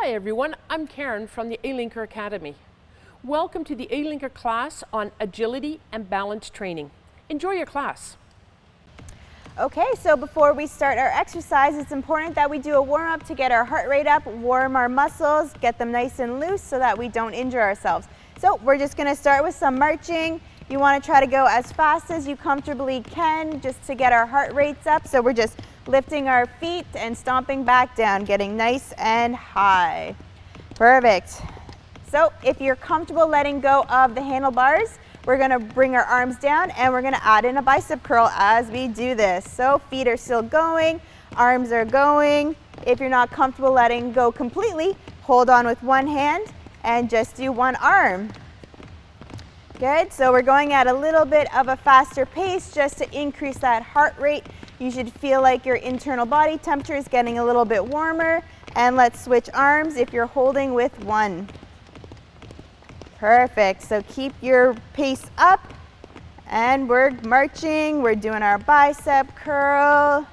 Hi everyone, I'm Karen from the Alinker Academy. Welcome to the Alinker class on agility and balance training. Enjoy your class. Okay, so before we start our exercise, it's important that we do a warm-up to get our heart rate up, warm our muscles, get them nice and loose so that we don't injure ourselves. So we're just going to start with some marching. You want to try to go as fast as you comfortably can just to get our heart rates up. So we're just lifting our feet and stomping back down, getting nice and high. Perfect. So if you're comfortable letting go of the handlebars, we're going to bring our arms down and we're going to add in a bicep curl as we do this. So feet are still going, arms are going. If you're not comfortable letting go completely, hold on with one hand and just do one arm. Good, so we're going at a little bit of a faster pace just to increase that heart rate. You should feel like your internal body temperature is getting a little bit warmer. And let's switch arms if you're holding with one. Perfect, so keep your pace up and we're marching, we're doing our bicep curl.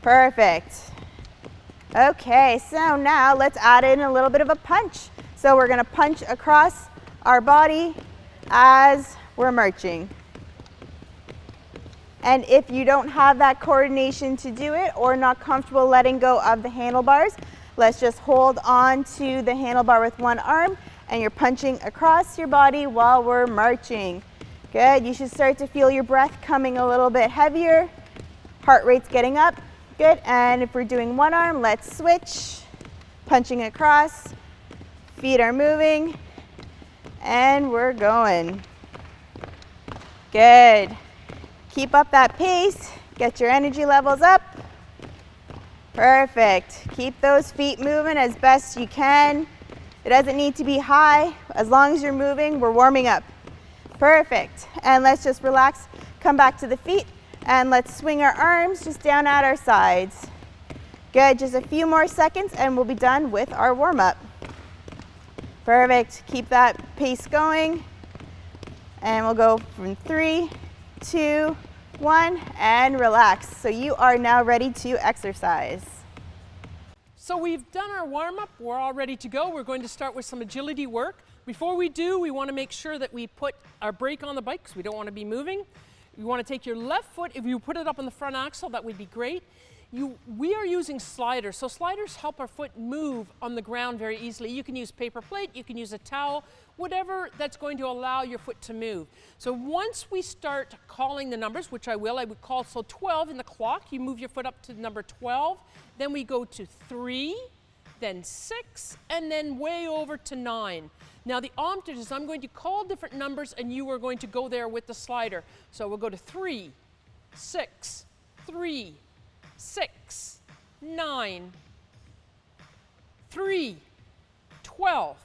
Perfect. Okay, so now let's add in a little bit of a punch. So we're gonna punch across our body as we're marching. And if you don't have that coordination to do it or not comfortable letting go of the handlebars, let's just hold on to the handlebar with one arm and you're punching across your body while we're marching. Good, you should start to feel your breath coming a little bit heavier. Heart rate's getting up. Good, and if we're doing one arm, let's switch. Punching across, feet are moving, and we're going. Good. Keep up that pace, get your energy levels up. Perfect. Keep those feet moving as best you can. It doesn't need to be high. As long as you're moving, we're warming up. Perfect. And let's just relax, come back to the feet, and let's swing our arms just down at our sides. Good, just a few more seconds and we'll be done with our warm-up. Perfect. Keep that pace going. And we'll go from 3, 2, 1, and relax. So you are now ready to exercise. So we've done our warm-up, we're all ready to go. We're going to start with some agility work. Before we do, we want to make sure that we put our brake on the bike because we don't want to be moving. You want to take your left foot, if you put it up on the front axle, that would be great. We are using sliders, so sliders help our foot move on the ground very easily. You can use paper plate, you can use a towel, whatever that's going to allow your foot to move. So once we start calling the numbers, which I would call, so 12 in the clock, you move your foot up to number 12, then we go to 3, then 6, and then way over to 9. Now the alternate is I'm going to call different numbers and you are going to go there with the slider. So we'll go to 3, 6, 3, 6, 9, 3, 12,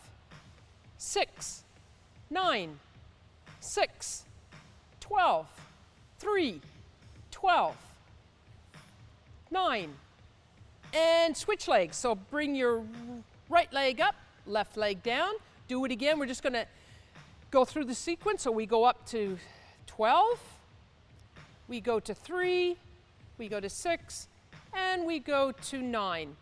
6, 9, 6, 12, 3, 12, 9, and switch legs. So bring your right leg up, left leg down. Do it again. We're just going to go through the sequence. So we go up to 12, we go to 3, we go to 6, and we go to 9.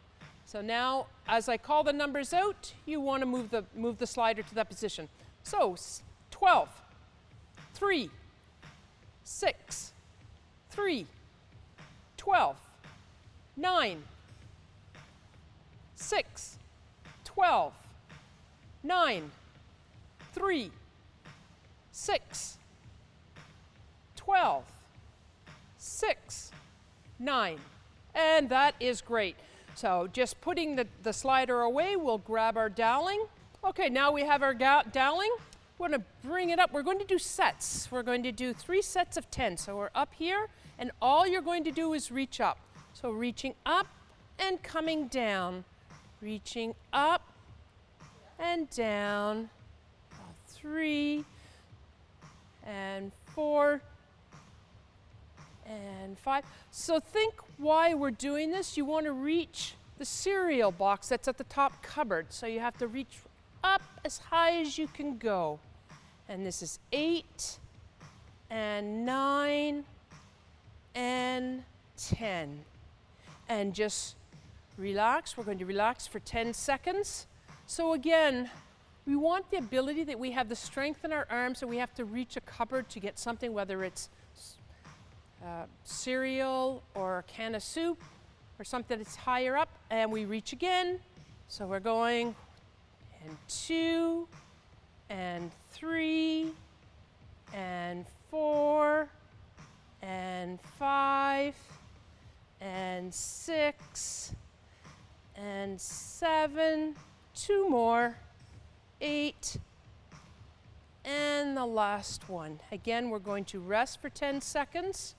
So now, as I call the numbers out, you want to move the slider to that position. So 12, 3, 6, 3, 12, 9, 6, 12, 9, 3, 6, 12, 6, 9. And that is great. So just putting the slider away, we'll grab our doweling. Okay, now we have our doweling. We're going to bring it up. We're going to do sets. We're going to do 3 sets of 10. So we're up here, and all you're going to do is reach up. So reaching up and coming down. Reaching up and down. 3 and 4 and 5. So think why we're doing this. You want to reach the cereal box that's at the top cupboard. So you have to reach up as high as you can go. And this is 8 and 9 and 10. And just Relax. We're going to relax for 10 seconds. So again, we want the ability that we have the strength in our arms and we have to reach a cupboard to get something, whether it's cereal or a can of soup or something that's higher up, and we reach again. So we're going, and 2, and 3, and 4, and 5, and 6, and 7, 2 more, 8, and the last one. Again, we're going to rest for 10 seconds.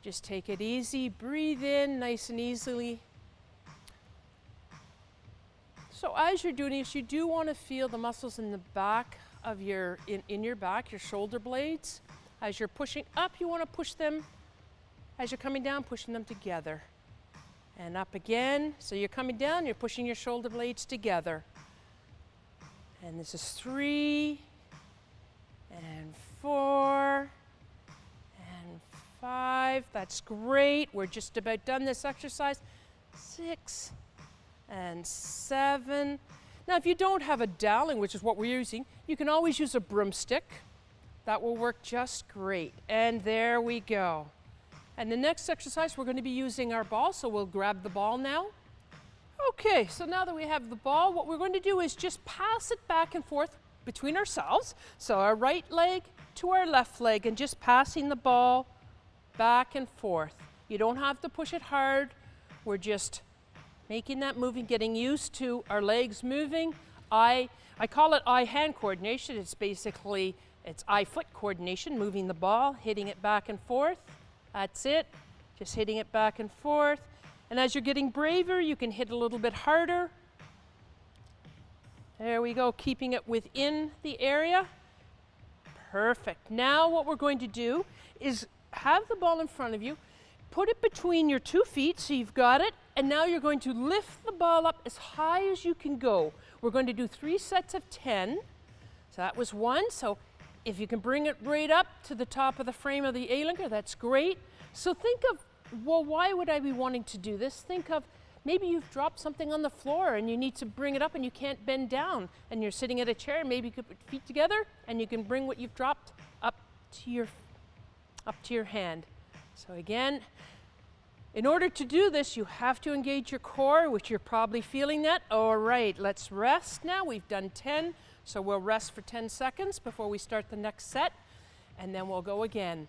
Just take it easy, breathe in nice and easily. So as you're doing this, you do want to feel the muscles in the back of your your back, your shoulder blades. As you're pushing up, you want to push them. As you're coming down, pushing them together. And up again. So you're coming down, you're pushing your shoulder blades together. And this is 3, and 4, and 5. That's great. We're just about done this exercise. 6, and 7. Now, if you don't have a dowling, which is what we're using, you can always use a broomstick. That will work just great. And there we go. And the next exercise, we're going to be using our ball, so we'll grab the ball now. Okay, so now that we have the ball, what we're going to do is just pass it back and forth between ourselves. So our right leg to our left leg, and just passing the ball back and forth. You don't have to push it hard. We're just making that moving, getting used to our legs moving. I call it eye-hand coordination. It's basically, it's eye-foot coordination, moving the ball, hitting it back and forth. That's it, just hitting it back and forth. And as you're getting braver, you can hit a little bit harder. There we go, keeping it within the area. Perfect. Now what we're going to do is have the ball in front of you, put it between your 2 feet so you've got it, and now you're going to lift the ball up as high as you can go. We're going to do 3 sets of 10. So that was 1. So if you can bring it right up to the top of the frame of the Alinker, that's great. So think of, well, why would I be wanting to do this? Think of maybe you've dropped something on the floor and you need to bring it up and you can't bend down and you're sitting at a chair. Maybe you could put feet together and you can bring what you've dropped up to your hand. So again, in order to do this, you have to engage your core, which you're probably feeling that. All right, let's rest now. We've done 10, so we'll rest for 10 seconds before we start the next set, and then we'll go again.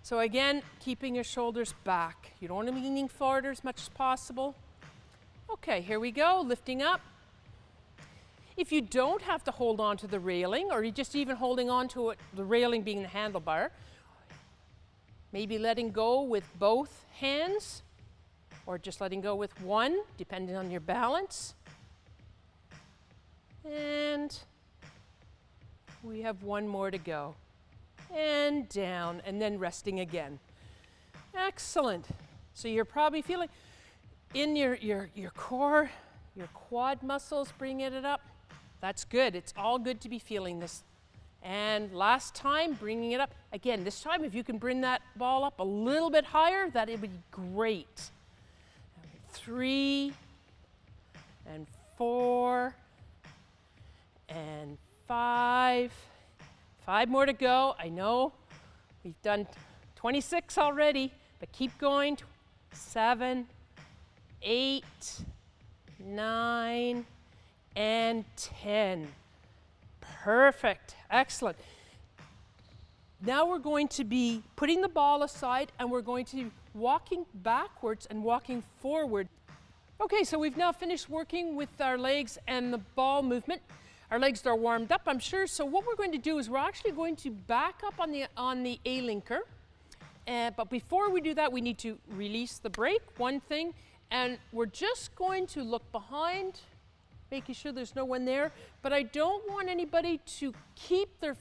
So again, keeping your shoulders back. You don't want to be leaning forward as much as possible. Okay, here we go, lifting up. If you don't have to hold on to the railing, or you're just even holding on to it, the railing being the handlebar, maybe letting go with both hands, or just letting go with one, depending on your balance. And we have 1 more to go. And down, and then resting again. Excellent. So you're probably feeling in your core, your quad muscles, bringing it up. That's good. It's all good to be feeling this. And last time, bringing it up. Again, this time, if you can bring that ball up a little bit higher, that would be great. 3, and 4, and 5. 5 more to go. I know we've done 26 already, but keep going. 7, 8, 9, and 10. Perfect. Excellent. Now we're going to be putting the ball aside and we're going to be walking backwards and walking forward. Okay, so we've now finished working with our legs and the ball movement. Our legs are warmed up, I'm sure. So what we're going to do is we're actually going to back up on the Alinker. But before we do that, we need to release the brake, one thing. And we're just going to look behind, making sure there's no one there. But I don't want anybody to keep their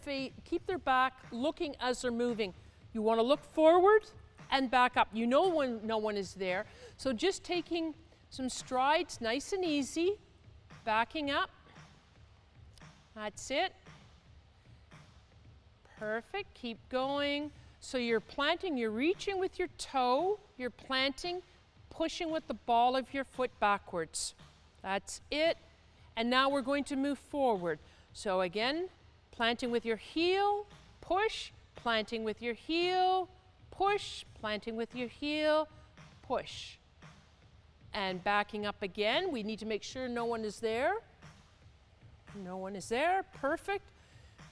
back looking as they're moving. You want to look forward and back up. You know when no one is there. So just taking some strides, nice and easy, backing up. That's it. Perfect. Keep going. So you're planting, you're reaching with your toe, you're planting, pushing with the ball of your foot backwards. That's it. And now we're going to move forward. So again, planting with your heel, push, planting with your heel, push, planting with your heel, push. And backing up again, we need to make sure no one is there. No one is there, perfect.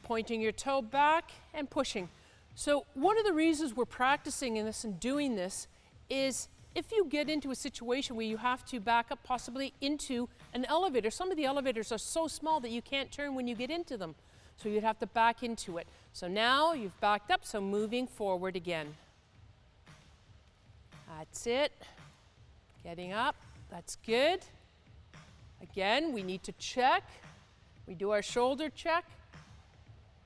Pointing your toe back and pushing. So one of the reasons we're practicing in this and doing this is if you get into a situation where you have to back up possibly into an elevator, some of the elevators are so small that you can't turn when you get into them. So you'd have to back into it. So now you've backed up, so moving forward again. That's it. Getting up, that's good. Again, we need to check. We do our shoulder check.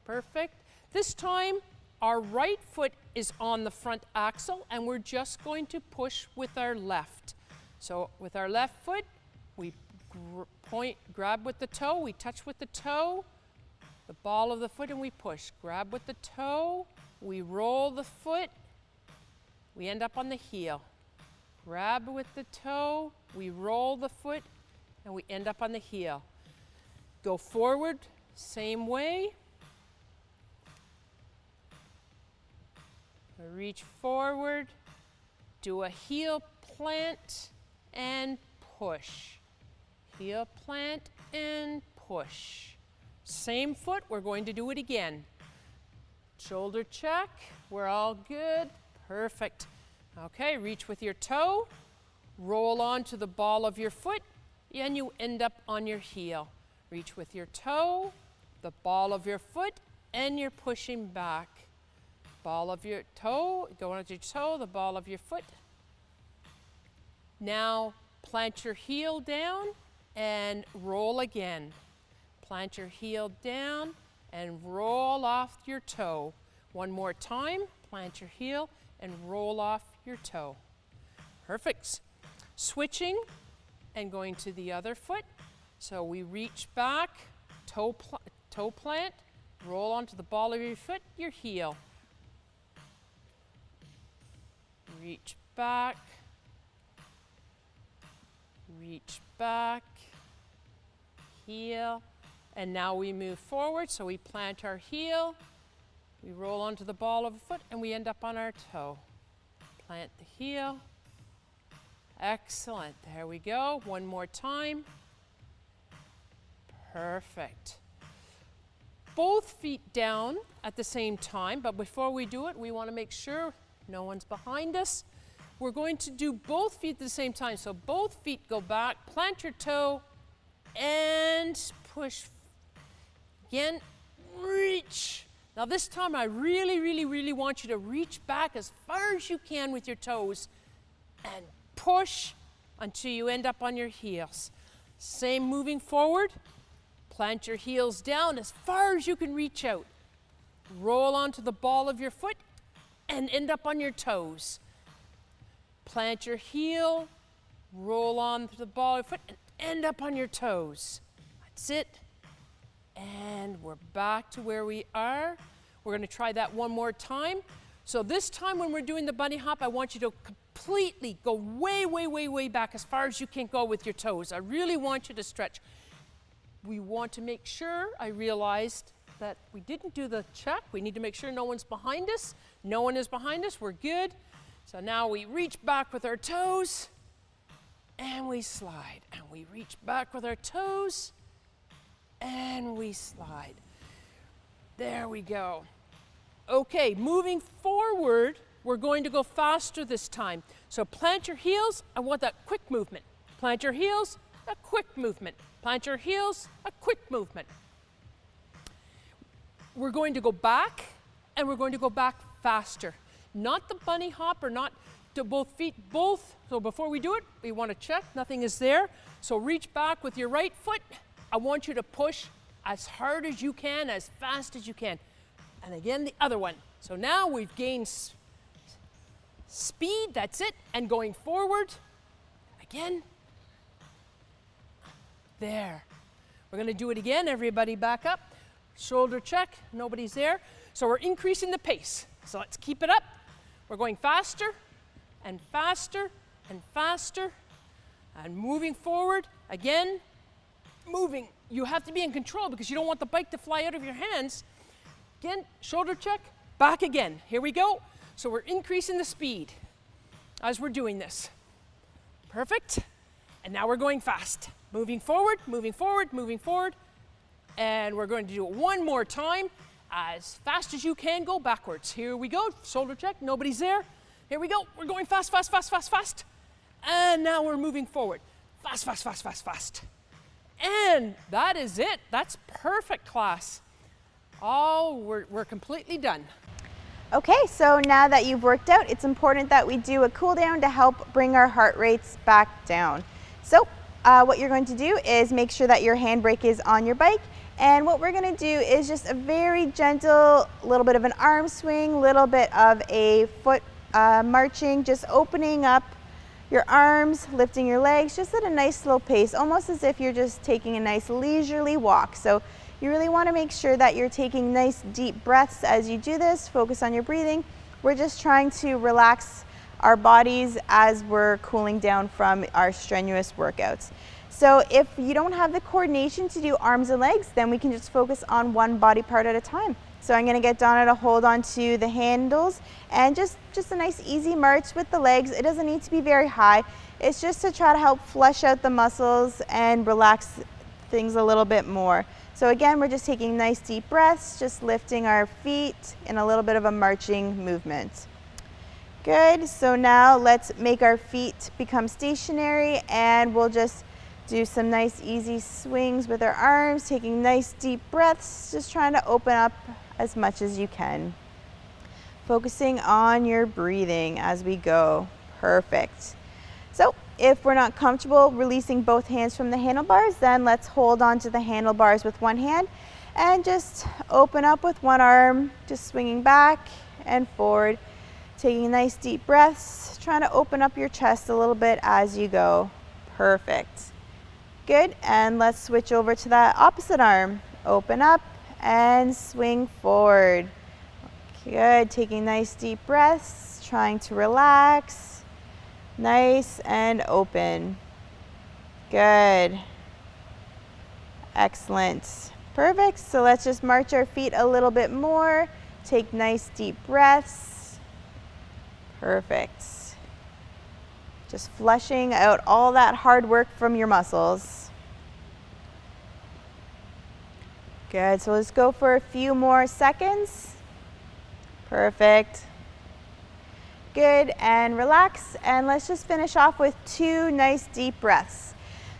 Perfect. This time, our right foot is on the front axle and we're just going to push with our left. So with our left foot, we grab with the toe, we touch with the toe, the ball of the foot, and we push. Grab with the toe, we roll the foot, we end up on the heel. Grab with the toe, we roll the foot, and we end up on the heel. Go forward, same way. Reach forward, do a heel plant and push. Heel plant and push. Same foot, we're going to do it again. Shoulder check, we're all good, perfect. Okay, reach with your toe, roll onto the ball of your foot, and you end up on your heel. Reach with your toe, the ball of your foot, and you're pushing back. Ball of your toe, go onto your toe, the ball of your foot. Now plant your heel down and roll again. Plant your heel down and roll off your toe. One more time, plant your heel and roll off your toe. Perfect. Switching and going to the other foot. So we reach back, toe plant, roll onto the ball of your foot, your heel. Reach back, heel, and now we move forward. So we plant our heel, we roll onto the ball of the foot, and we end up on our toe. Plant the heel. Excellent. There we go. One more time. Perfect. Both feet down at the same time, but before we do it, we want to make sure no one's behind us. We're going to do both feet at the same time. So both feet go back, plant your toe, and push. Again, reach. Now this time I really want you to reach back as far as you can with your toes and push until you end up on your heels. Same moving forward. Plant your heels down as far as you can reach out. Roll onto the ball of your foot and end up on your toes. Plant your heel, roll on to the ball of your foot, and end up on your toes. That's it. And we're back to where we are. We're going to try that one more time. So this time when we're doing the bunny hop, I want you to completely go way back as far as you can go with your toes. I really want you to stretch. We want to make sure, I realized that we didn't do the check. We need to make sure no one's behind us. No one is behind us, we're good. So now we reach back with our toes and we slide. And we reach back with our toes and we slide. There we go. Okay, moving forward, we're going to go faster this time. So plant your heels, I want that quick movement. Plant your heels, a quick movement. Plant your heels, a quick movement. We're going to go back, and we're going to go back faster. Not the bunny hop, or not to both feet, both. So before we do it, we want to check, nothing is there. So reach back with your right foot. I want you to push as hard as you can, as fast as you can. And again, the other one. So now we've gained speed, that's it, and going forward, again, there. We're going to do it again, everybody back up. Shoulder check, nobody's there. So we're increasing the pace. So let's keep it up. We're going faster and faster and faster, and moving forward. Again, moving. You have to be in control because you don't want the bike to fly out of your hands. Again, shoulder check, back again. Here we go. So we're increasing the speed as we're doing this. Perfect. And now we're going fast. Moving forward, moving forward, moving forward. And we're going to do it one more time. As fast as you can, go backwards. Here we go. Shoulder check. Nobody's there. Here we go. We're going fast, fast, fast, fast, fast. And now we're moving forward. Fast, fast, fast, fast, fast. And that is it. That's perfect, class. Oh, we're completely done. Okay, so now that you've worked out, it's important that we do a cool down to help bring our heart rates back down. So what you're going to do is make sure that your handbrake is on your bike. And what we're going to do is just a very gentle, little bit of an arm swing, little bit of a foot marching, just opening up your arms, lifting your legs, just at a nice slow pace, almost as if you're just taking a nice leisurely walk. So you really want to make sure that you're taking nice deep breaths as you do this. Focus on your breathing. We're just trying to relax our bodies as we're cooling down from our strenuous workouts. So if you don't have the coordination to do arms and legs, then we can just focus on one body part at a time. So I'm going to get Donna to hold on to the handles and just a nice easy march with the legs. It doesn't need to be very high. It's just to try to help flush out the muscles and relax things a little bit more. So again, we're just taking nice deep breaths, just lifting our feet in a little bit of a marching movement. Good, so now let's make our feet become stationary and we'll just do some nice easy swings with our arms, taking nice deep breaths, just trying to open up as much as you can. Focusing on your breathing as we go. Perfect. So if we're not comfortable releasing both hands from the handlebars, then let's hold on to the handlebars with one hand and just open up with one arm, just swinging back and forward, taking nice deep breaths, trying to open up your chest a little bit as you go. Perfect. Good, and let's switch over to that opposite arm. Open up and swing forward. Good, taking nice deep breaths, trying to relax. Nice and open. Good. Excellent. Perfect, so let's just march our feet a little bit more. Take nice deep breaths. Perfect. Just flushing out all that hard work from your muscles. Good, so let's go for a few more seconds. Perfect. Good, and relax, and let's just finish off with 2 nice deep breaths.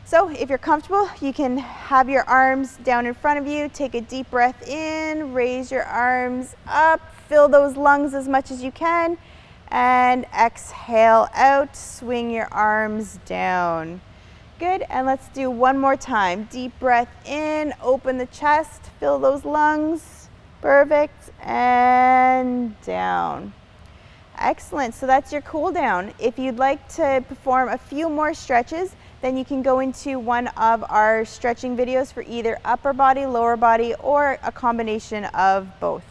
So if you're comfortable, you can have your arms down in front of you, take a deep breath in, raise your arms up, fill those lungs as much as you can, and exhale out, swing your arms down. Good, and let's do one more time. Deep breath in, open the chest, fill those lungs. Perfect, and down. Excellent, so that's your cool down. If you'd like to perform a few more stretches, then you can go into one of our stretching videos for either upper body, lower body, or a combination of both.